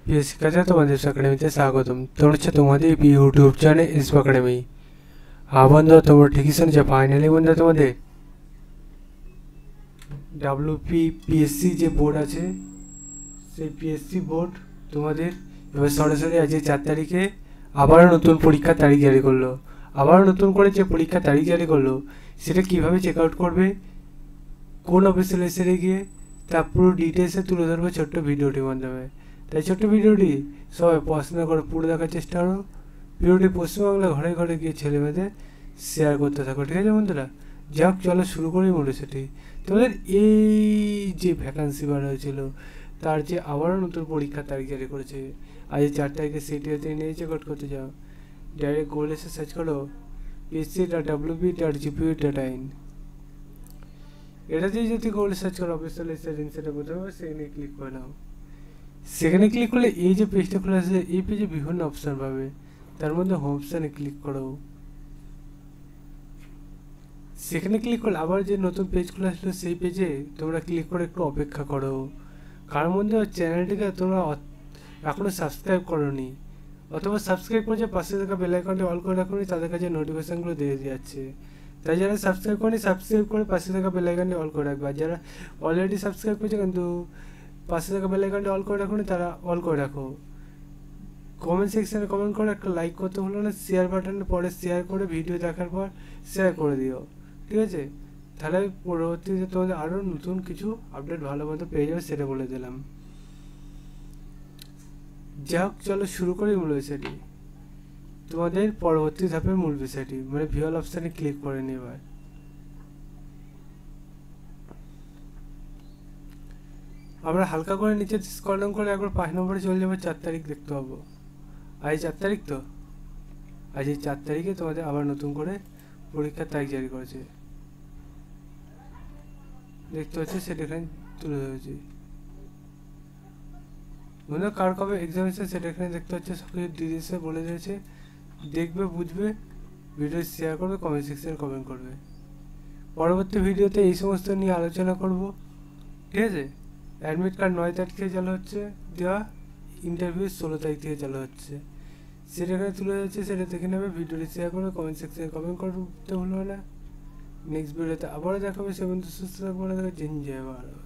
প্রিয় শিক্ষার্থীরা, তোমাদের একাডেমিতে স্বাগতম। তোমরা হচ্ছে তোমাদের ইউটিউব চ্যানেল ইন্সপো একাডেমি। বন্ধু, তোমরা ঠিকই শুনছো, ফাইনালি বন্ধু তোমাদের WPPSC যে বোর্ড আছে, সেই PSC বোর্ড তোমাদের এবার সরাসরি আজ 4 তারিখে আবারও নতুন পরীক্ষার তারিখ জারি করলো। আবারও নতুন করে যে পরীক্ষার তারিখ জারি করলো, সেটা কীভাবে চেক আউট করবে, কোন অফিসিয়াল গিয়ে, তার পুরো ডিটেলসে তুলে ধরবে ছোট্ট ভিডিওটির মাধ্যমে। তাই ছোট্ট ভিডিওটি সবাই পড়াশোনা করে পুরো দেখার চেষ্টা করো। ভিডিওটি পশ্চিমবাংলা ঘরে ঘরে গিয়ে ছেলে মেয়েদের শেয়ার করতে থাকো, ঠিক আছে বন্ধুরা? যাক, চলো শুরু করি মনে সেটি। তোমাদের এই যে ভ্যাকান্সি বার হয়েছিল, তার যে আবারও নতুন পরীক্ষার তারিখ জারি করেছে। আজ 4 তারিখে সিটিতে নিয়ে চেক আউট করতে যাও। ডাইরেক্ট গুগল এসে সার্চ করো psc.wp.gpu.in। এটা দিয়ে যদি গুগলে সার্চ করো অফিসিয়াল সেটা বোঝা হবে, সেখানে ক্লিক করে নাও। সেখানে ক্লিক করলে এই যে পেজটা খোলা আছে, এই পেজে বিভিন্ন অপশান পাবে। তার মধ্যে হোম অপশানে ক্লিক করো। সেখানে ক্লিক করলে আবার যে নতুন পেজ খোলা আসলো, সেই পেজে তোমরা ক্লিক করে একটু অপেক্ষা করো। কার মধ্যে চ্যানেলটিকে তোমরা এখনও সাবস্ক্রাইব করোনি, অথবা সাবস্ক্রাইব করে পাশে থাকা বেল আইকনটি অল করে রাখোনি, তাদের কাছে নোটিফিকেশানগুলো দিয়ে যাচ্ছে। তাই যারা সাবস্ক্রাইব করেনি, সাবস্ক্রাইব করে পাশে থাকা বেল আইকনটি অল করে রাখবে। আর যারা অলরেডি সাবস্ক্রাইব করেছে কিন্তু পাশে থাকা বেল আইকনটি অল করে রাখোনি, তারা অল করে রাখো। কমেন্ট সেকশানে কমেন্ট করে একটা লাইক করতে হলো না, শেয়ার বাটনে পরে শেয়ার করে ভিডিও দেখার পর শেয়ার করে দিও, ঠিক আছে? তাহলে পরবর্তীতে তোমাদের আরও নতুন কিছু আপডেট ভালো মতো পেয়ে যাবে, সেটা বলে দিলাম। যাই হোক, চলো শুরু করি মূল বিষয়টি। তোমাদের পরবর্তী ধাপের মূল বিষয়টি মানে ভিউয়াল অপশানে ক্লিক করে নিই। এবার আমরা হালকা করে নিচে স্ক্রল ডাউন করে একবার 5 নম্বরে চলে যাবো। 4 তারিখ দেখতে পাবো। আজ 4 তারিখ তো, আজ এই 4 তারিখে তোমাদের আবার নতুন করে পরীক্ষার তারিখ জারি করেছে, দেখতে পাচ্ছি, সেটা এখানে তুলে ধরেছি। মনে হয় কার কবে এক্সাম এসে সেটা এখানে দেখতে পাচ্ছে, সব কিছু ডিটেলসে বলে দিয়েছে। দেখবে, বুঝবে, ভিডিও শেয়ার করবে, কমেন্ট সেকশনে কমেন্ট করবে। পরবর্তী ভিডিওতে এই সমস্ত নিয়ে আলোচনা করব, ঠিক আছে? অ্যাডমিট কার্ড 9 তারিখ থেকে চালু হচ্ছে দেওয়া, ইন্টারভিউ 16 তারিখ থেকে চালু হচ্ছে, সেটা এখানে তুলে যাচ্ছে, সেটা দেখে নেবে। ভিডিওটি শেয়ার করবে, কমেন্ট সেকশনে কমেন্ট করতে ভুলবে না। নেক্সট ভিডিওতে আবারও দেখাবে। সে বন্ধু সুস্থ থাকবে, জয় ভারত।